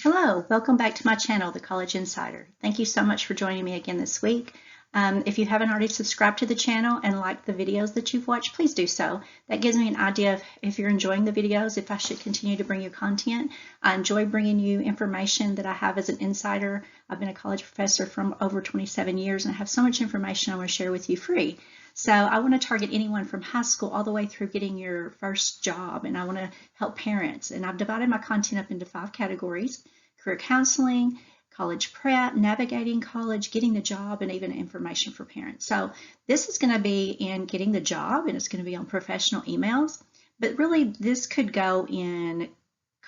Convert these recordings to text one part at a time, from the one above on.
Hello, welcome back to my channel, The College Insider. Thank you so much for joining me again this week. If you haven't already subscribed to the channel and liked the videos that you've watched, please do so. That gives me an idea of if you're enjoying the videos, if I should continue to bring you content. I enjoy bringing you information that I have as an insider. I've been a college professor for over 27 years and I have so much information I want to share with you free. So I want to target anyone from high school all the way through getting your first job, and I want to help parents. And I've divided my content up into 5 categories: career counseling, college prep, navigating college, getting the job, and even information for parents. So this is going to be in getting the job, and it's going to be on professional emails. But really, this could go in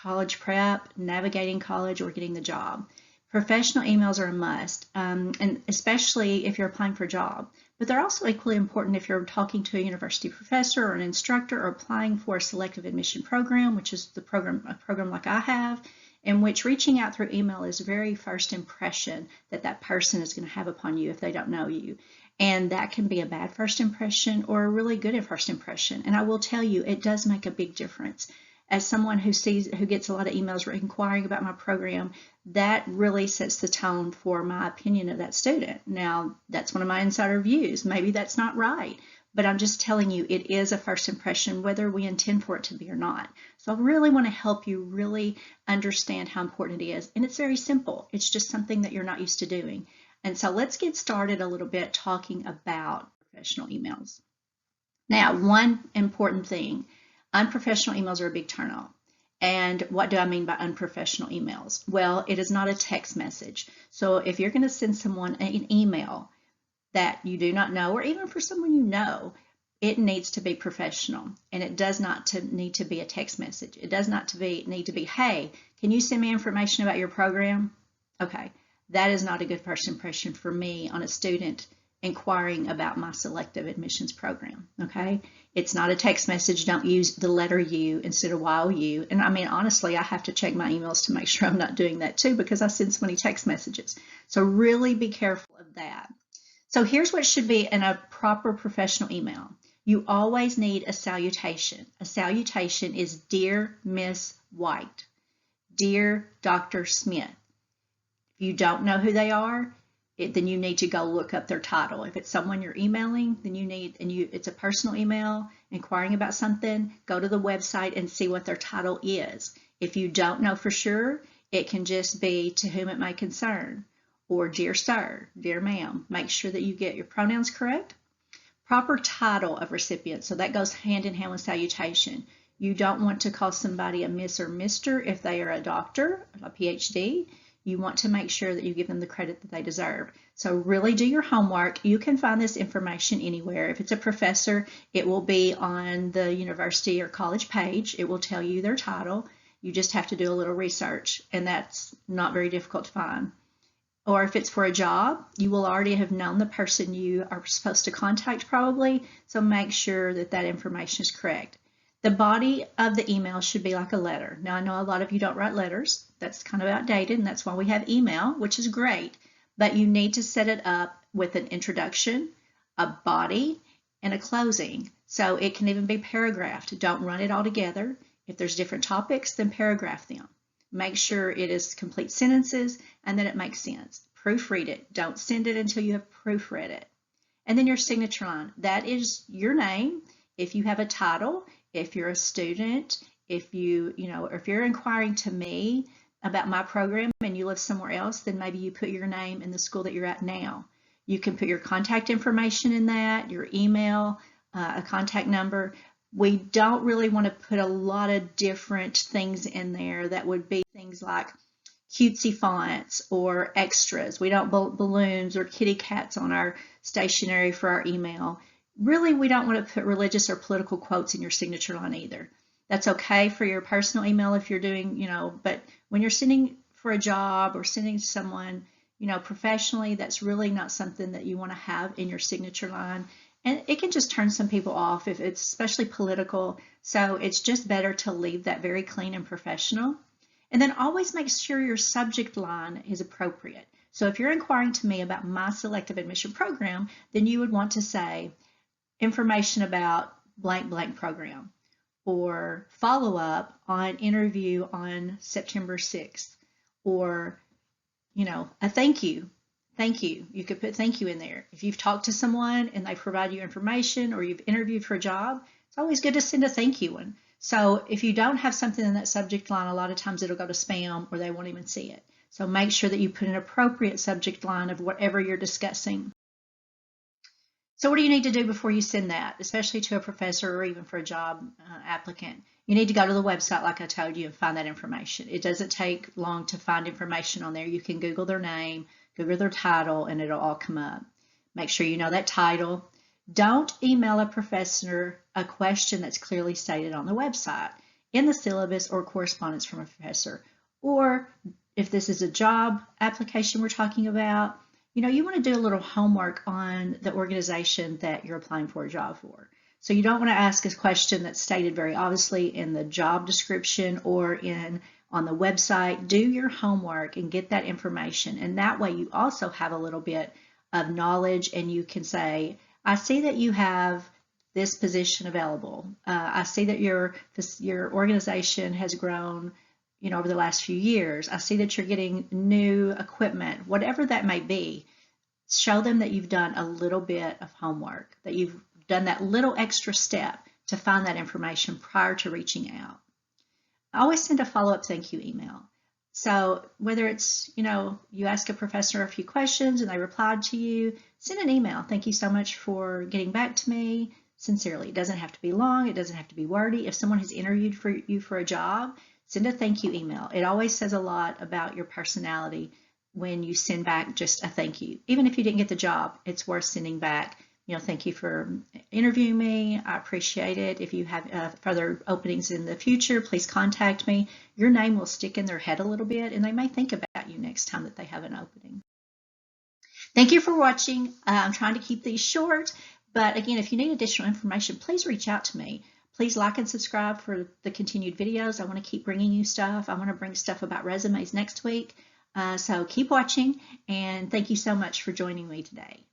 college prep, navigating college, or getting the job. Professional emails are a must, and especially if you're applying for a job. But they're also equally important if you're talking to a university professor or an instructor or applying for a selective admission program, which is a program like I have, in which reaching out through email is the very first impression that that person is going to have upon you if they don't know you. And that can be a bad first impression or a really good first impression. And I will tell you, it does make a big difference. As someone who gets a lot of emails inquiring about my program, that really sets the tone for my opinion of that student. Now, that's one of my insider views. Maybe that's not right, but I'm just telling you it is a first impression, whether we intend for it to be or not. So I really want to help you really understand how important it is. And it's very simple. It's just something that you're not used to doing. And so let's get started a little bit talking about professional emails. Now, one important thing. Unprofessional emails are a big turnoff. And what do I mean by unprofessional emails? Well, it is not a text message. So if you're going to send someone an email that you do not know, or even for someone you know, it needs to be professional. And it does not need to be a text message. It does not need to be, hey, can you send me information about your program? Okay, that is not a good first impression for me on a student inquiring about my selective admissions program. Okay, it's not a text message. Don't use the letter U instead of YOU. And I mean, honestly, I have to check my emails to make sure I'm not doing that too, because I send so many text messages. So really be careful of that. So here's what should be in a proper professional email. You always need a salutation. A salutation is Dear Miss White, Dear Dr. Smith. If you don't know who they are, then you need to go look up their title. If it's someone you're emailing, then it's a personal email inquiring about something, go to the website and see what their title is. If you don't know for sure, it can just be To Whom It May Concern, or Dear Sir, Dear Ma'am. Make sure that you get your pronouns correct. Proper title of recipient, so that goes hand in hand with salutation. You don't want to call somebody a Miss or Mr. if they are a doctor, a PhD. You want to make sure that you give them the credit that they deserve. So really do your homework. You can find this information anywhere. If it's a professor, it will be on the university or college page. It will tell you their title. You just have to do a little research, and that's not very difficult to find. Or if it's for a job, you will already have known the person you are supposed to contact probably, so make sure that that information is correct. The body of the email should be like a letter. Now, I know a lot of you don't write letters. That's kind of outdated, and that's why we have email, which is great. But you need to set it up with an introduction, a body, and a closing. So it can even be paragraphed. Don't run it all together. If there's different topics, then paragraph them. Make sure it is complete sentences and that it makes sense. Proofread it. Don't send it until you have proofread it. And then your signature line. That is your name. If you have a title, if you're a student, if you're inquiring to me about my program and you live somewhere else, then maybe you put your name in the school that you're at now. You can put your contact information in that, your email, a contact number. We don't really want to put a lot of different things in there that would be things like cutesy fonts or extras. We don't balloons or kitty cats on our stationery for our email. Really, we don't want to put religious or political quotes in your signature line either. That's okay for your personal email if you're doing, but when you're sending for a job or sending to someone, professionally, that's really not something that you want to have in your signature line. And it can just turn some people off if it's especially political. So it's just better to leave that very clean and professional. And then always make sure your subject line is appropriate. So if you're inquiring to me about my selective admission program, then you would want to say information about blank blank program, or follow up on interview on September 6th, or, a thank you. Thank you. You could put thank you in there. If you've talked to someone and they provide you information, or you've interviewed for a job, it's always good to send a thank you one. So if you don't have something in that subject line, a lot of times it'll go to spam or they won't even see it. So make sure that you put an appropriate subject line of whatever you're discussing. So what do you need to do before you send that, especially to a professor or even for a job applicant? You need to go to the website like I told you and find that information. It doesn't take long to find information on there. You can Google their name, Google their title, and it'll all come up. Make sure you know that title. Don't email a professor a question that's clearly stated on the website, in the syllabus, or correspondence from a professor. Or if this is a job application we're talking about, you want to do a little homework on the organization that you're applying for a job for. So you don't want to ask a question that's stated very obviously in the job description or on the website. Do your homework and get that information. And that way you also have a little bit of knowledge, and you can say, I see that you have this position available. I see that your organization has grown over the last few years. I see that you're getting new equipment, whatever that may be. Show them that you've done a little bit of homework, that you've done that little extra step to find that information prior to reaching out. I always send a follow-up thank you email. So whether it's, you ask a professor a few questions and they replied to you, send an email. Thank you so much for getting back to me. Sincerely. It doesn't have to be long. It doesn't have to be wordy. If someone has interviewed for you for a job, send a thank you email. It always says a lot about your personality when you send back just a thank you. Even if you didn't get the job, it's worth sending back, thank you for interviewing me. I appreciate it. If you have further openings in the future, please contact me. Your name will stick in their head a little bit, and they may think about you next time that they have an opening. Thank you for watching. I'm trying to keep these short, but again, if you need additional information, please reach out to me. Please like and subscribe for the continued videos. I want to keep bringing you stuff. I want to bring stuff about resumes next week. So keep watching, and thank you so much for joining me today.